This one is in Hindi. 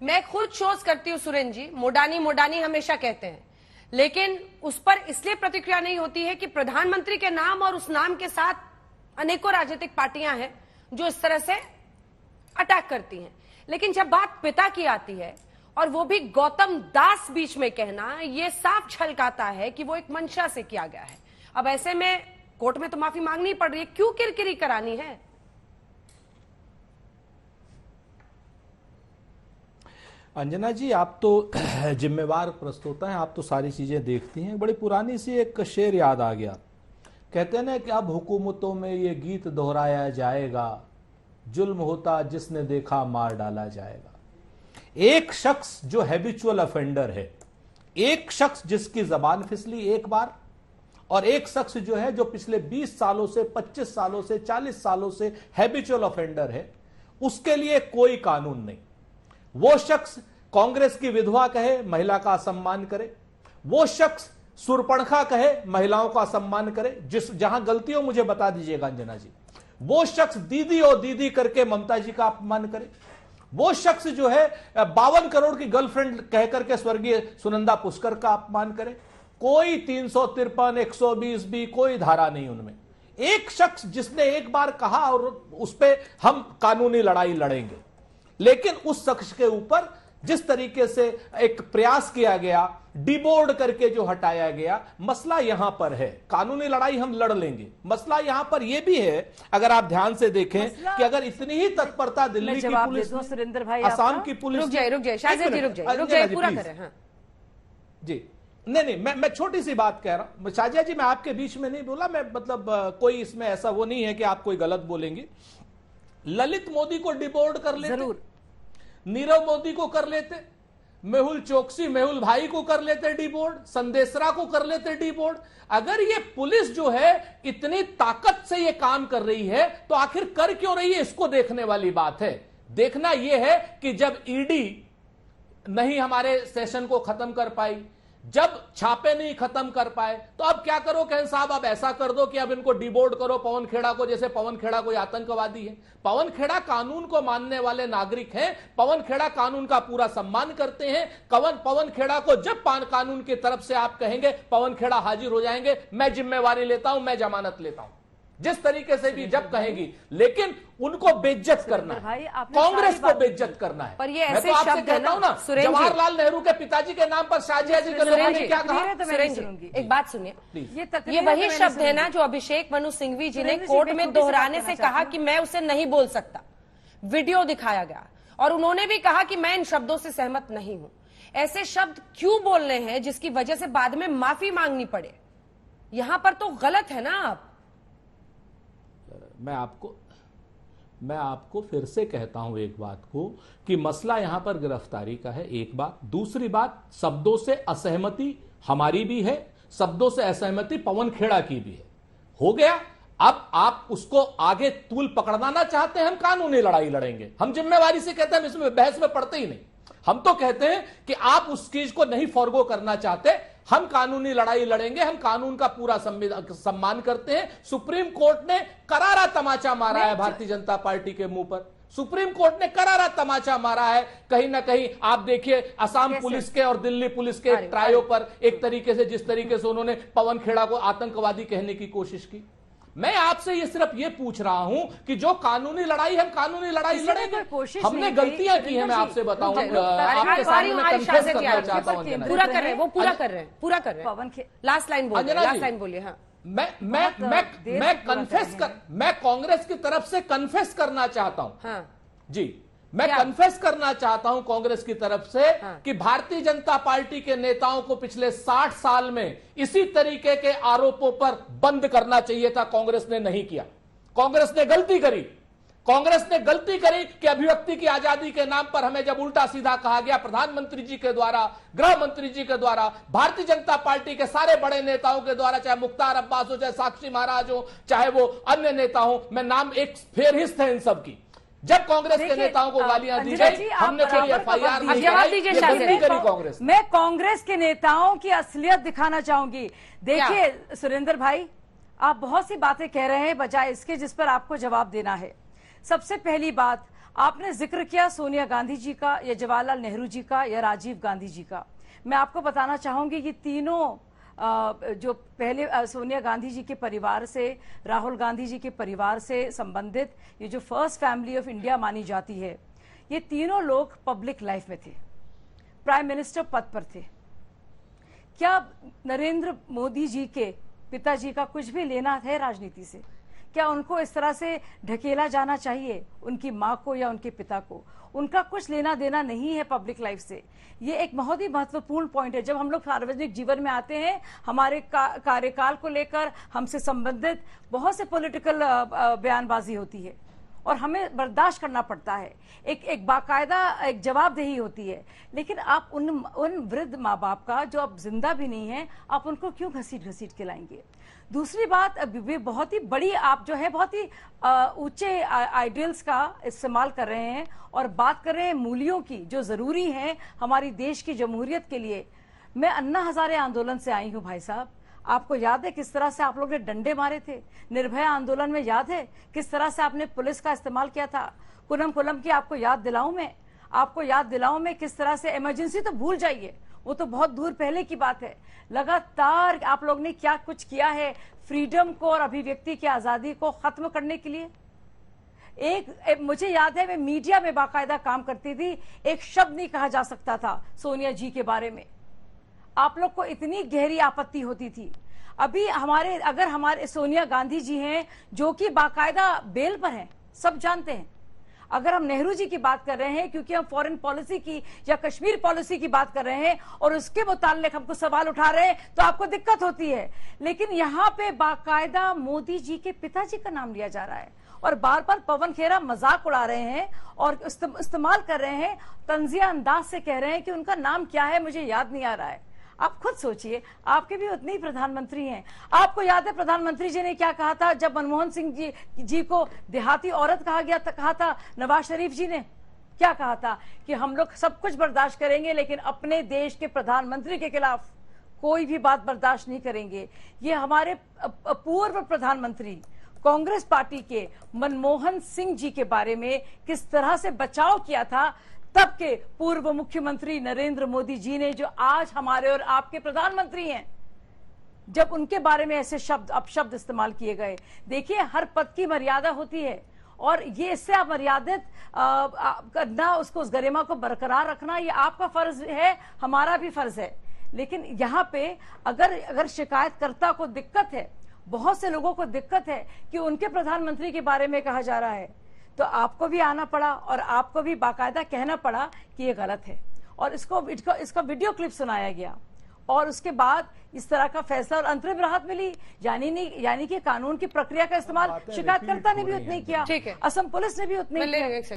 मैं खुद शोज करती हूँ सुरेंद्र जी, मोडानी मोडानी हमेशा कहते हैं, लेकिन उस पर इसलिए प्रतिक्रिया नहीं होती है कि प्रधानमंत्री के नाम और उस नाम के साथ अनेकों राजनीतिक पार्टियां हैं जो इस तरह से अटैक करती हैं। लेकिन जब बात पिता की आती है और वो भी गौतम दास बीच में कहना, ये साफ छलकाता है कि वो एक मंशा से किया गया है। अब ऐसे में कोर्ट में तो माफी मांगनी पड़ रही है, क्यों किरकिरी करानी है? अंजना जी, आप तो जिम्मेवार प्रस्तोता हैं, आप तो सारी चीजें देखती हैं। बड़ी पुरानी सी एक शेर याद आ गया, कहते हैं ना कि अब हुकूमतों में ये गीत दोहराया जाएगा, जुल्म होता जिसने देखा मार डाला जाएगा। एक शख्स जो हैबिचुअल ऑफेंडर है, एक शख्स जिसकी जबान फिसली एक बार, और एक शख्स जो है जो पिछले 20 सालों से 25 सालों से 40 सालों से हैबिचुअल ऑफेंडर है, उसके लिए कोई कानून नहीं। वो शख्स कांग्रेस की विधवा कहे, महिला का सम्मान करे। वो शख्स सुरपणखा कहे, महिलाओं का सम्मान करे। जहां गलती हो मुझे बता दीजिएगा अंजना जी। वो शख्स दीदी और दीदी करके ममता जी का अपमान करे। वो शख्स जो है 52 करोड़ की गर्लफ्रेंड कहकर के स्वर्गीय सुनंदा पुष्कर का अपमान करे। कोई 353, 120 भी कोई धारा नहीं उनमें। एक शख्स जिसने एक बार कहा और उस पर हम कानूनी लड़ाई लड़ेंगे, लेकिन उस शख्स के ऊपर जिस तरीके से एक प्रयास किया गया, डिबोर्ड करके जो हटाया गया, मसला यहां पर है। कानूनी लड़ाई हम लड़ लेंगे, मसला यहां पर यह भी है, अगर आप ध्यान से देखें कि अगर इतनी ही तत्परता दिल्ली की पुलिस, सुरेंद्र भाई, असम की पुलिस, रुक जाइए शाहजेब जी, रुक जाइए पूरा कर रहे हैं। जी नहीं, मैं छोटी सी बात कह रहा हूं शाहजिया जी, मैं आपके बीच में नहीं बोला, मैं मतलब कोई इसमें ऐसा वो नहीं है कि आप कोई गलत बोलेंगे। ललित मोदी को डिबोर्ड कर लेते, जरूर नीरव मोदी को कर लेते, मेहुल चोकसी, मेहुल भाई को कर लेते डिबोर्ड, संदेशरा को कर लेते डिबोर्ड। अगर ये पुलिस जो है इतनी ताकत से ये काम कर रही है तो आखिर कर क्यों रही है, इसको देखने वाली बात है। देखना यह है कि जब ईडी नहीं हमारे सेशन को खत्म कर पाई, जब छापे नहीं खत्म कर पाए, तो अब क्या करो कहन साहब, अब ऐसा कर दो कि अब इनको डिबोर्ड करो पवन खेड़ा को, जैसे पवन खेड़ा कोई आतंकवादी है। पवन खेड़ा कानून को मानने वाले नागरिक हैं, पवन खेड़ा कानून का पूरा सम्मान करते हैं। पवन खेड़ा को जब कानून की तरफ से आप कहेंगे पवन खेड़ा हाजिर हो जाएंगे, मैं जिम्मेवारी लेता हूं, मैं जमानत लेता हूं, जिस तरीके से भी जब कहेंगी। लेकिन उनको बेइज्जत करना है, कांग्रेस को बेइज्जत करना है। पर ये मैं तो आपसे कहता हूं ना, जवाहरलाल नेहरू के पिताजी के नाम पर शाहजिया जी के लोगों ने क्या कहा। एक बात सुनिए, ये वही शब्द है ना जो अभिषेक मनु सिंघवी जी ने कोर्ट में दोहराने से कहा कि मैं उसे नहीं बोल सकता। वीडियो दिखाया गया और उन्होंने भी कहा कि मैं इन शब्दों से सहमत नहीं हूं। ऐसे शब्द क्यों बोलने हैं जिसकी वजह से बाद में माफी मांगनी पड़े? यहां पर तो गलत है ना। आप मैं आपको फिर से कहता हूं एक बात को कि मसला यहां पर गिरफ्तारी का है, एक बात। दूसरी बात, शब्दों से असहमति हमारी भी है, शब्दों से असहमति पवन खेड़ा की भी है। हो गया, अब आप उसको आगे तूल पकड़ना चाहते हैं, हम कानूनी लड़ाई लड़ेंगे। हम जिम्मेवारी से कहते हैं, हम इसमें बहस में पड़ते ही नहीं। हम तो कहते हैं कि आप उस चीज को नहीं फॉरगो करना चाहते, हम कानूनी लड़ाई लड़ेंगे, हम कानून का पूरा सम्मान करते हैं। सुप्रीम कोर्ट ने करारा तमाचा मारा है भारतीय जनता पार्टी के मुंह पर। सुप्रीम कोर्ट ने करारा तमाचा मारा है। कहीं ना कहीं आप देखिए असम पुलिस के और दिल्ली पुलिस के ट्रायो पर एक तरीके से, जिस तरीके से उन्होंने पवन खेड़ा को आतंकवादी कहने की कोशिश की। मैं आपसे ये सिर्फ ये पूछ रहा हूं कि जो कानूनी लड़ाई, हम कानूनी लड़ाई लड़ेंगे। हमने गलतियां की हैं, मैं आपसे बताऊं, आपके सामने कन्फेस करना चाहता हूं। पूरा कर रहे हैं, वो पूरा कर रहे हैं, पूरा कर रहे हैं। लास्ट लाइन बोलिए, लास्ट लाइन बोलिए। हाँ, मैं कांग्रेस की तरफ से कन्फेस करना चाहता हूं। हाँ जी, मैं कन्फेस करना चाहता हूं कांग्रेस की तरफ से कि भारतीय जनता पार्टी के नेताओं को पिछले 60 साल में इसी तरीके के आरोपों पर बंद करना चाहिए था। कांग्रेस ने नहीं किया। कांग्रेस ने गलती करी। कांग्रेस ने गलती करी कि अभिव्यक्ति की आजादी के नाम पर हमें जब उल्टा सीधा कहा गया प्रधानमंत्री जी के द्वारा, गृह मंत्री जी के द्वारा, भारतीय जनता पार्टी के सारे बड़े नेताओं के द्वारा, चाहे मुख्तार अब्बास हो, चाहे साक्षी महाराज हो, चाहे वो अन्य नेता हो, मैं नाम एक फेरहिस्त है इन सब की। जब कांग्रेस के नेताओं को गालियां दी गई, हमने कोई एफआईआर नहीं करी कांग्रेस। मैं कांग्रेस के नेताओं की असलियत दिखाना चाहूंगी। देखिए सुरेंद्र भाई, आप बहुत सी बातें कह रहे हैं बजाय इसके जिस पर आपको जवाब देना है। सबसे पहली बात, आपने जिक्र किया सोनिया गांधी जी का या जवाहरलाल नेहरू जी का या राजीव गांधी जी का। मैं आपको बताना चाहूंगी कि तीनों जो पहले सोनिया गांधी जी के परिवार से, राहुल गांधी जी के परिवार से संबंधित ये जो फर्स्ट फैमिली ऑफ इंडिया मानी जाती है, ये तीनों लोग पब्लिक लाइफ में थे, प्राइम मिनिस्टर पद पर थे। क्या नरेंद्र मोदी जी के पिताजी का कुछ भी लेना है राजनीति से? क्या उनको इस तरह से ढकेला जाना चाहिए, उनकी मां को या उनके पिता को? उनका कुछ लेना देना नहीं है पब्लिक लाइफ से। ये एक बहुत ही महत्वपूर्ण पॉइंट है। जब हम लोग सार्वजनिक जीवन में आते हैं, हमारे कार्यकाल को लेकर हमसे संबंधित बहुत से पॉलिटिकल बयानबाजी होती है और हमें बर्दाश्त करना पड़ता है, एक बाकायदा एक जवाबदेही होती है। लेकिन आप उन वृद्ध माँ बाप का जो अब जिंदा भी नहीं है, आप उनको क्यों घसीट के लाएंगे? दूसरी बात, बहुत ही बड़ी आप जो है बहुत ही ऊंचे आइडियल्स का इस्तेमाल कर रहे हैं और बात कर रहे हैं मूल्यों की जो जरूरी है हमारी देश की जमहूरियत के लिए। मैं अन्ना हजारे आंदोलन से आई हूं भाई साहब। आपको याद है किस तरह से आप लोग ने डंडे मारे थे? निर्भया आंदोलन में याद है किस तरह से आपने पुलिस का इस्तेमाल किया था? कुनम की आपको याद दिलाऊं मैं किस तरह से, इमरजेंसी तो भूल जाइए, वो तो बहुत दूर पहले की बात है। लगातार आप लोग ने क्या कुछ किया है फ्रीडम को और अभिव्यक्ति की आजादी को खत्म करने के लिए। मुझे याद है मैं मीडिया में बाकायदा काम करती थी, एक शब्द नहीं कहा जा सकता था सोनिया जी के बारे में। आप लोग को इतनी गहरी आपत्ति होती थी। अभी हमारे सोनिया गांधी जी हैं जो कि बाकायदा बेल पर हैं, सब जानते हैं। अगर हम नेहरू जी की बात कर रहे हैं क्योंकि हम फॉरेन पॉलिसी की या कश्मीर पॉलिसी की बात कर रहे हैं और उसके मुताल्लिक हमको सवाल उठा रहे हैं तो आपको दिक्कत होती है। लेकिन यहाँ पे बाकायदा मोदी जी के पिताजी का नाम लिया जा रहा है और बार बार पवन खेरा मजाक उड़ा रहे हैं और इस्तेमाल कर रहे हैं, तंजिया अंदाज से कह रहे हैं कि उनका नाम क्या है मुझे याद नहीं आ रहा है। आप खुद सोचिए, आपके भी उतने ही प्रधानमंत्री हैं। आपको याद है प्रधानमंत्री जी ने क्या कहा था जब मनमोहन सिंह जी को देहाती औरत कहा था? नवाज शरीफ जी ने क्या कहा था कि हम लोग सब कुछ बर्दाश्त करेंगे लेकिन अपने देश के प्रधानमंत्री के खिलाफ कोई भी बात बर्दाश्त नहीं करेंगे। ये हमारे पूर्व प्रधानमंत्री कांग्रेस पार्टी के मनमोहन सिंह जी के बारे में किस तरह से बचाव किया था तब के पूर्व मुख्यमंत्री नरेंद्र मोदी जी ने, जो आज हमारे और आपके प्रधानमंत्री हैं, जब उनके बारे में ऐसे शब्द इस्तेमाल किए गए। देखिए, हर पद की मर्यादा होती है और ये इससे आप मर्यादित करना, उसको उस गरिमा को बरकरार रखना, ये आपका फर्ज है, हमारा भी फर्ज है। लेकिन यहाँ पे अगर शिकायतकर्ता को दिक्कत है, बहुत से लोगों को दिक्कत है कि उनके प्रधानमंत्री के बारे में कहा जा रहा है, तो आपको भी आना पड़ा और आपको भी बाकायदा कहना पड़ा कि ये गलत है और इसका वीडियो क्लिप सुनाया गया और उसके बाद इस तरह का फैसला और अंतरिम राहत मिली। यानी कि कानून की प्रक्रिया का इस्तेमाल शिकायतकर्ता ने भी उतने किया, असम पुलिस ने भी उतने किया।